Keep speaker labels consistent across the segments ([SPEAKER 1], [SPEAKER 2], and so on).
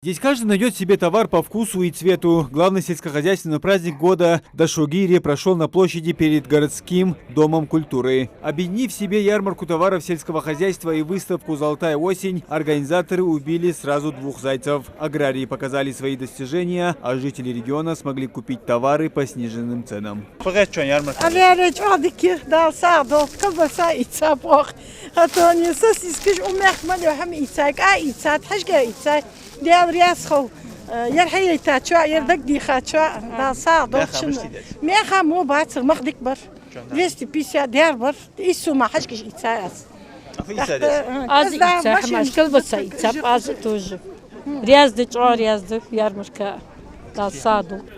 [SPEAKER 1] Здесь каждый найдет себе товар по вкусу и цвету. Главный сельскохозяйственный праздник года Дашогири прошел на площади перед городским домом культуры. Объединив в себе ярмарку товаров сельского хозяйства и выставку «Золотая осень», организаторы убили сразу двух зайцев. Аграрии показали свои достижения, а жители региона смогли купить товары по сниженным ценам.
[SPEAKER 2] ديال رياسخو يرحي تاچوا يردك دي خاچوا دا صار دوتشن ميخا مو بات مخدك بر 250 ديال بر يسو ما حشكش يتساس
[SPEAKER 3] از يتساح مشكل بس يتساب از توج رياز دچوا رياز دك ярмарка.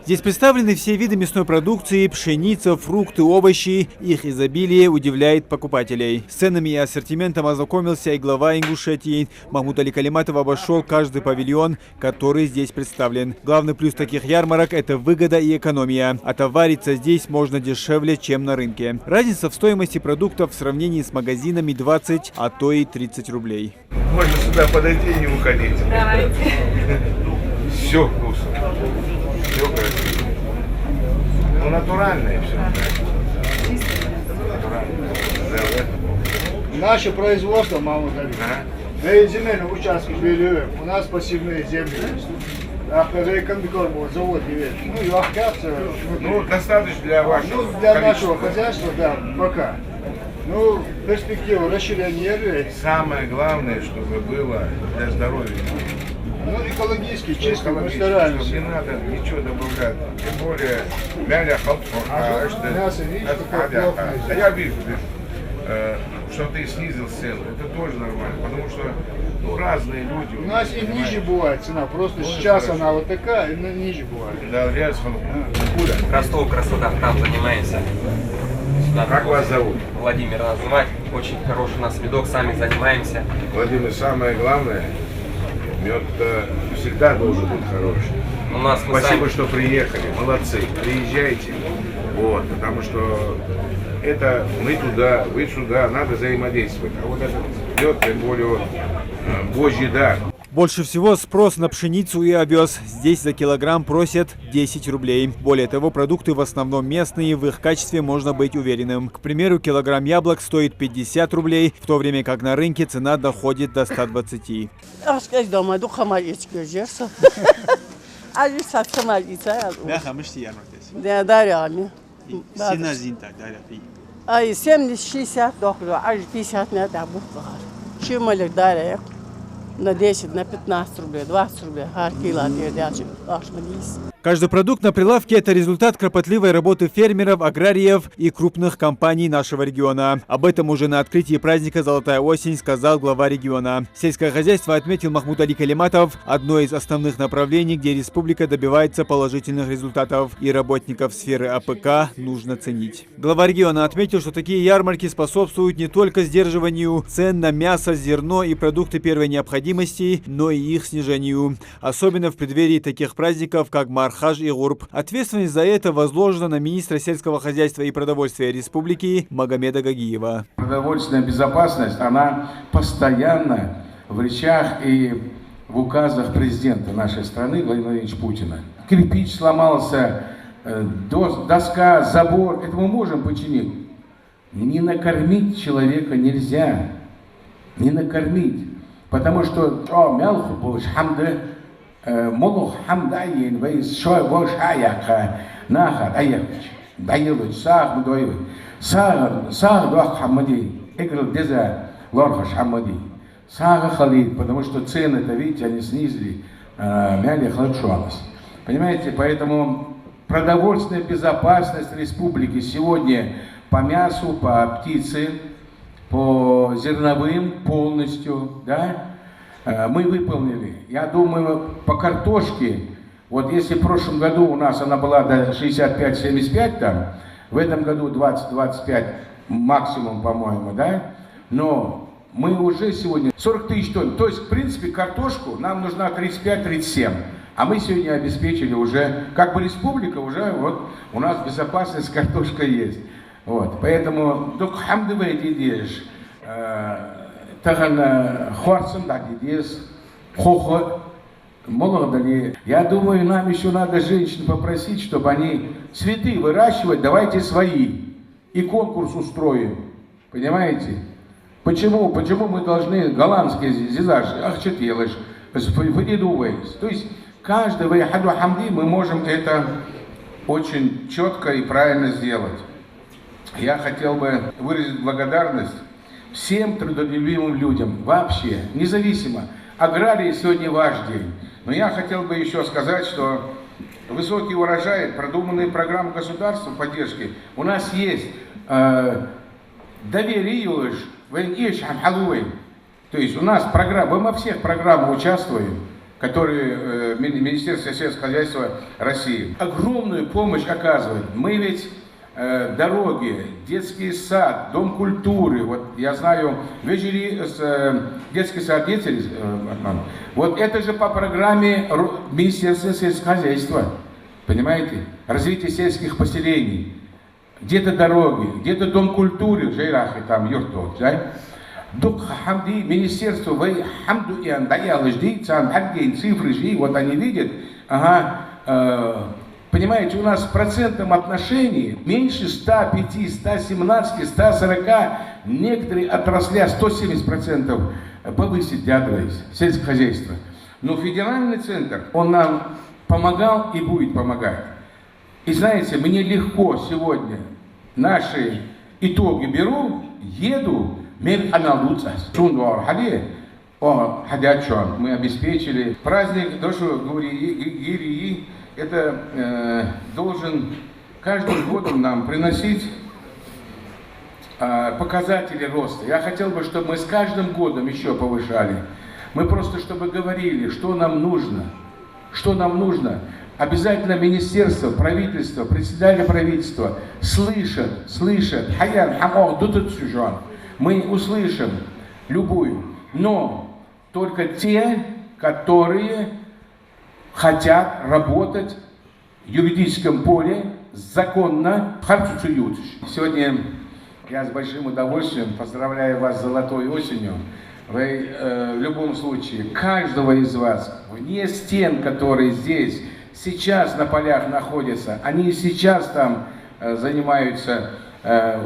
[SPEAKER 1] Здесь представлены все виды мясной продукции, пшеница, фрукты, овощи. Их изобилие удивляет покупателей. С ценами и ассортиментом ознакомился и глава Ингушетии. Махмуд Али Калиматов обошел каждый павильон, который здесь представлен. Главный плюс таких ярмарок – это выгода и экономия. Отовариться здесь можно дешевле, чем на рынке. Разница в стоимости продуктов в сравнении с магазинами 20, а то и 30 рублей.
[SPEAKER 4] Можно сюда подойти и не уходить.
[SPEAKER 3] Давайте.
[SPEAKER 4] Все вкусно. Все красиво. Ну, натуральное все. Натуральное.
[SPEAKER 5] Наше производство, Махмуд Али. На земельном участке берем. У нас пассивные земли. Завод есть. Ну, и вахтятся.
[SPEAKER 4] Ну, достаточно для вашего.
[SPEAKER 5] Ну, для нашего хозяйства, да, пока. Ну, перспектива расширения.
[SPEAKER 4] Самое главное, чтобы было для здоровья.
[SPEAKER 5] Ну, экологически, чисто, мы стараемся.
[SPEAKER 4] Не надо ничего добавлять. Тем более, мяля
[SPEAKER 5] мясо, видишь, какое плотное.
[SPEAKER 4] А я вижу, что ты снизил цену. Это тоже нормально, потому что ну, разные люди.
[SPEAKER 5] У нас и ниже бывает цена, просто тоже сейчас хорошо. Она вот такая, и ниже бывает.
[SPEAKER 4] Да, рядом.
[SPEAKER 6] Куда? Ростов, красота, там занимаемся. Сюда
[SPEAKER 4] как вас зовут?
[SPEAKER 6] Владимир нас звать. Очень хороший у нас медок, сами занимаемся.
[SPEAKER 4] Владимир, самое главное, мед всегда должен быть хороший.
[SPEAKER 6] У нас
[SPEAKER 4] спасибо, что приехали, молодцы, приезжайте. Вот, потому что это мы туда, вы сюда, надо взаимодействовать. А вот этот мед, тем более, божий дар.
[SPEAKER 1] Больше всего спрос на пшеницу и овес. Здесь за килограмм просят 10 рублей. Более того, продукты в основном местные, в их качестве можно быть уверенным. К примеру, килограмм яблок стоит 50 рублей, в то время как на рынке цена доходит до 120.
[SPEAKER 2] На 10, на 15 рублей, 20 рублей,
[SPEAKER 1] Каждый продукт на прилавке – это результат кропотливой работы фермеров, аграриев и крупных компаний нашего региона. Об этом уже на открытии праздника «Золотая осень» сказал глава региона. Сельское хозяйство, отметил Махмуд Али Калиматов, одно из основных направлений, где республика добивается положительных результатов. И работников сферы АПК нужно ценить. Глава региона отметил, что такие ярмарки способствуют не только сдерживанию цен на мясо, зерно и продукты первой необходимости, но и их снижению. Особенно в преддверии таких праздников, как Мархаж и Гурб. Ответственность за это возложена на министра сельского хозяйства и продовольствия республики Магомеда Гагиева.
[SPEAKER 7] Продовольственная безопасность, она постоянно в речах и в указах президента нашей страны Владимира Владимировича Путина. Кирпич сломался, доска, забор, это мы можем починить. Не накормить человека нельзя. Не накормить. Потому что мялху больше хамды, молох хамдаин, вейс шой больше аяка, нахар аякч, даилуч, сах мудоевый, сах дуах хамади, играл деза лорхаш хамади, сага халид, потому что цены-то, видите, они снизили, мяли хладшуанас. Понимаете, поэтому продовольственная безопасность республики сегодня по мясу, по птице, по зерновым полностью, да, мы выполнили. Я думаю, по картошке, вот если в прошлом году у нас она была до 65-75 там, в этом году 20-25 максимум, по-моему, да, но мы уже сегодня 40 тысяч тонн. То есть, в принципе, картошку нам нужна 35-37. А мы сегодня обеспечили уже, как бы республика, уже вот у нас безопасность картошка есть. Вот, поэтому только хамдывай дидеш, таган хорсом да дидеш, хохо Молодали. Я думаю, нам еще надо женщин попросить, чтобы они цветы выращивать, давайте свои. И конкурс устроим. Понимаете? Почему мы должны голландские зизаж, ахчетелыш, выдедувать? То есть каждый выходу хамди мы можем это очень четко и правильно сделать. Я хотел бы выразить благодарность всем трудолюбивым людям, вообще, независимо. Аграрии сегодня ваш день. Но я хотел бы еще сказать, что высокий урожай, продуманные программы государства поддержки, у нас есть доверие, то есть у нас программа, мы во всех программах участвуем, которые Министерство сельского хозяйства России огромную помощь оказывает. Мы ведь дороги, детский сад, дом культуры, вот я знаю, детский сад дети, вот это же по программе Министерства сельского хозяйства, понимаете, развитие сельских поселений, где-то дороги, где-то дом культуры, жайрахи там, юртот, да? Дух хамди, министерство, вы хамду и андая жди, цифры жди, вот они видят, понимаете, у нас в процентном отношении меньше 105, 117, 140, некоторые отрасли 170% повысить дядовались, сельское хозяйство. Но федеральный центр, он нам помогал и будет помогать. И знаете, мне легко сегодня наши итоги беру, еду, мы обеспечили праздник, Дошу Гирии, это должен каждым годом нам приносить показатели роста. Я хотел бы, чтобы мы с каждым годом еще повышали. Мы просто, чтобы говорили, что нам нужно. Что нам нужно. Обязательно министерство, правительство, председатель правительства слышат. Мы услышим любую. Но только те, которые хотят работать в юридическом поле законно. Сегодня я с большим удовольствием поздравляю вас с золотой осенью. Вы в любом случае, каждого из вас, вне стен, которые здесь, сейчас на полях находятся, они и сейчас там занимаются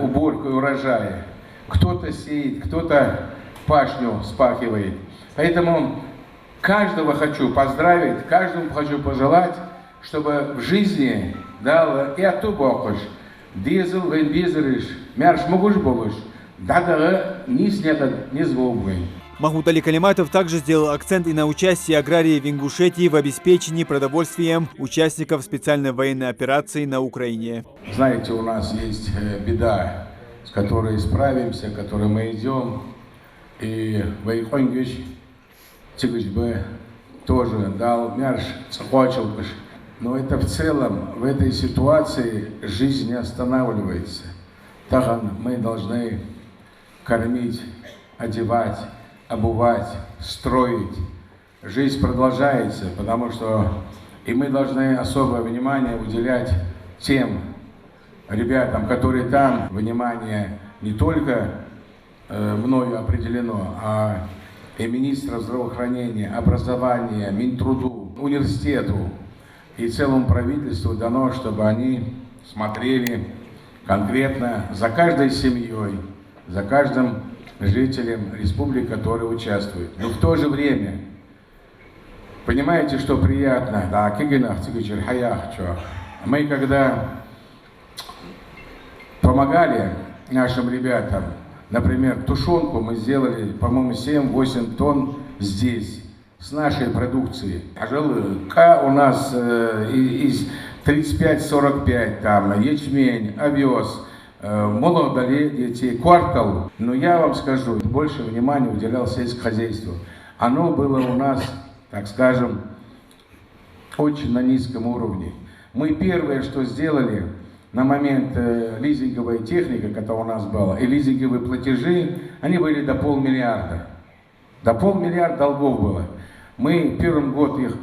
[SPEAKER 7] уборкой урожая. Кто-то сеет, кто-то пашню спахивает. Поэтому каждого хочу поздравить, каждому хочу пожелать, чтобы в жизни дал и отубокуш, дизель, венбизериш, мерш могуш болуш, дадага ни снега, ни звугой.
[SPEAKER 1] Махмуд Али Калиматов также сделал акцент и на участие аграрии в Ингушетии в обеспечении продовольствием участников специальной военной операции на Украине.
[SPEAKER 7] Знаете, у нас есть беда, с которой справимся, к которой мы идем. И Вайхонгиш Тигучбе тоже дал мерш, цохочилбыш. Но это в целом, в этой ситуации жизнь не останавливается. Так мы должны кормить, одевать, обувать, строить. Жизнь продолжается, потому что и мы должны особое внимание уделять тем ребятам, которые там, внимание не только мною определено, а и министра здравоохранения, образования, Минтруду, университету и целому правительству дано, чтобы они смотрели конкретно за каждой семьей, за каждым жителем республики, которые участвуют. Но в то же время, понимаете, что приятно? Мы когда помогали нашим ребятам, например, тушенку мы сделали, по-моему, 7-8 тонн здесь, с нашей продукции. Ка у нас из 35-45 там, ячмень, овес, молодали детей, квартал. Но я вам скажу, больше внимания уделял сельскохозяйству. Оно было у нас, так скажем, очень на низком уровне. Мы первое, что сделали на момент лизинговой техники, которая у нас была, и лизинговые платежи, они были до 500 000 000. До 500 000 000 долгов было. Мы первым год их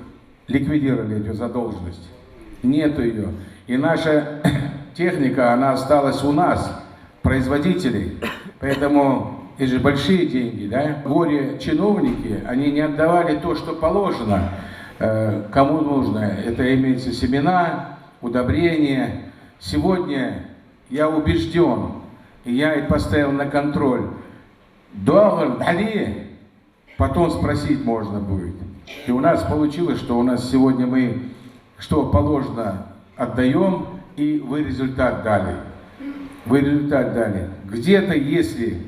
[SPEAKER 7] ликвидировали, эту задолженность. Нету ее. И наша техника, она осталась у нас, производителей. Поэтому это же большие деньги, да? Горе-чиновники, они не отдавали то, что положено кому нужно. Это имеется семена, удобрения. Сегодня я убежден, и я это поставил на контроль. Доллар дали, потом спросить можно будет. И у нас получилось, что у нас сегодня мы, что положено, отдаем, и вы результат дали. Вы результат дали. Где-то, если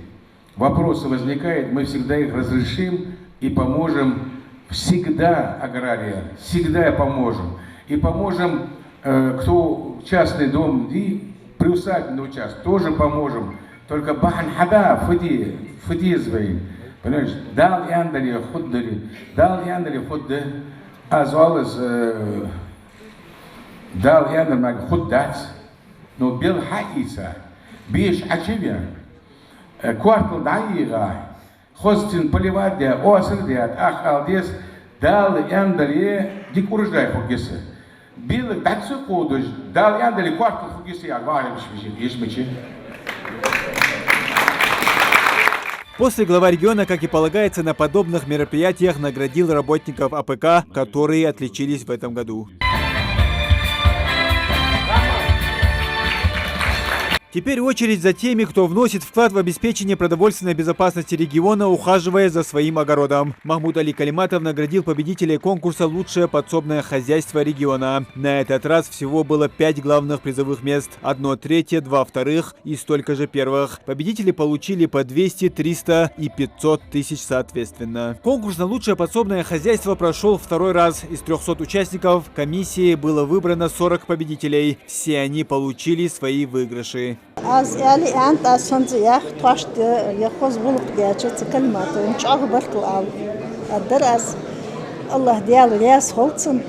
[SPEAKER 7] вопросы возникают, мы всегда их разрешим и поможем. Всегда агрария, всегда поможем. И поможем, кто частный дом и приусадебный участок, тоже поможем. Только бахан хада, фуди звоим. Понимаешь, дал яндали, худды, азвалыз, дал яндали, худдац, но бел хаиса, беш ачивя, квартал даига, хостин поливадия, осердиат, ах алдес, дал яндали, дик урожай фугисы. Бел датсу кодуш, дал яндали, квартал фугисы, я говорю, ешмичи.
[SPEAKER 1] После глава региона, как и полагается, на подобных мероприятиях наградил работников АПК, которые отличились в этом году. Теперь очередь за теми, кто вносит вклад в обеспечение продовольственной безопасности региона, ухаживая за своим огородом. Махмуд Али Калиматов наградил победителей конкурса «Лучшее подсобное хозяйство региона». На этот раз всего было 5 главных призовых мест. 1 третье, 2 вторых и столько же первых. Победители получили по 200, 300 и 500 тысяч соответственно. Конкурс на «Лучшее подсобное хозяйство» прошел второй раз. Из 300 участников комиссии было выбрано 40 победителей. Все они получили свои выигрыши.
[SPEAKER 2] از الی انت از شنز یخ تواشت یخوز بولق دیاچت کلمات ونش عقبرت الأول الدرس الله ديال رياس خلصن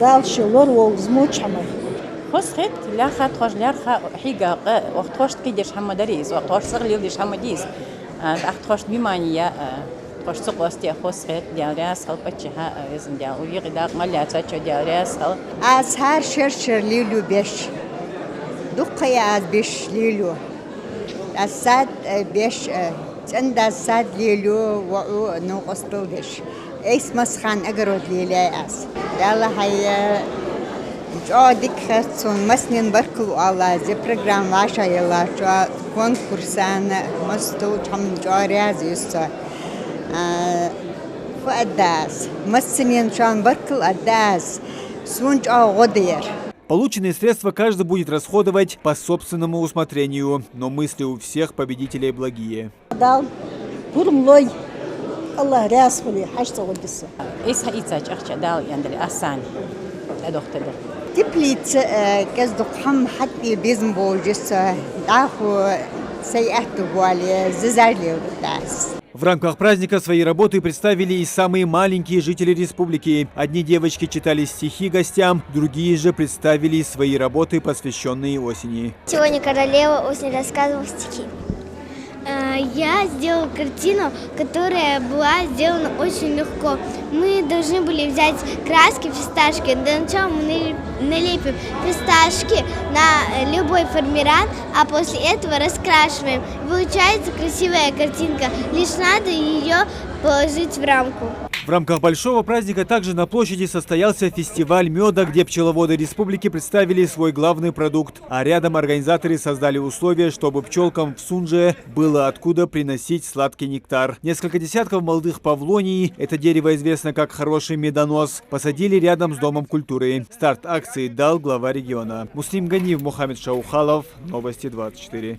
[SPEAKER 2] دال شلور وزموش حمر
[SPEAKER 3] خص خيط لا خات خوش لا حيقة وقت خوش تقيدش حمدريز وقت خوش صغلي وديش حمديز أخت خوش بيمانية خوش سقوستي خص خيط ديال رياس خل بتشها إذن ديال ويغي داق ملياتها شو ديال رياس خل
[SPEAKER 8] از هر شرشر ليلو بيش دقيا از بيش ليلو الساد بيش عند الساد ليلو وعو نوقستو بيش ايس مسخان اقرود ليلي اس يلا هيا جو ديك خرصون مسنين بركو الله زي برنامج عشا يلا جو كونكورسان مستو تم جارياز يسا فأداس مسنين شان بركو أداس سونج غدير.
[SPEAKER 1] Полученные средства каждый будет расходовать по собственному усмотрению, но мысли у всех победителей благие.
[SPEAKER 8] تبليت كزدق حم حتى بيزم بوجس داخو سيئته والي ززارلي وداس.
[SPEAKER 1] В рамках праздника свои работы представили и самые маленькие жители республики. Одни девочки читали стихи гостям, другие же представили свои работы, посвященные осени.
[SPEAKER 9] Сегодня королева осень рассказывала стихи. Я сделала картину, которая была сделана очень легко. Мы должны были взять краски, фисташки. Для начала мы налепим фисташки на любой формиран, а после этого раскрашиваем. Получается красивая картинка, лишь надо ее положить в рамку.
[SPEAKER 1] В рамках большого праздника также на площади состоялся фестиваль меда, где пчеловоды республики представили свой главный продукт. А рядом организаторы создали условия, чтобы пчелкам в Сунже было откуда приносить сладкий нектар. Несколько десятков молодых павлоний, это дерево известно как хороший медонос, посадили рядом с Домом культуры. Старт акции дал глава региона. Муслим Ганиев, Мухаммед Шаухалов, Новости 24.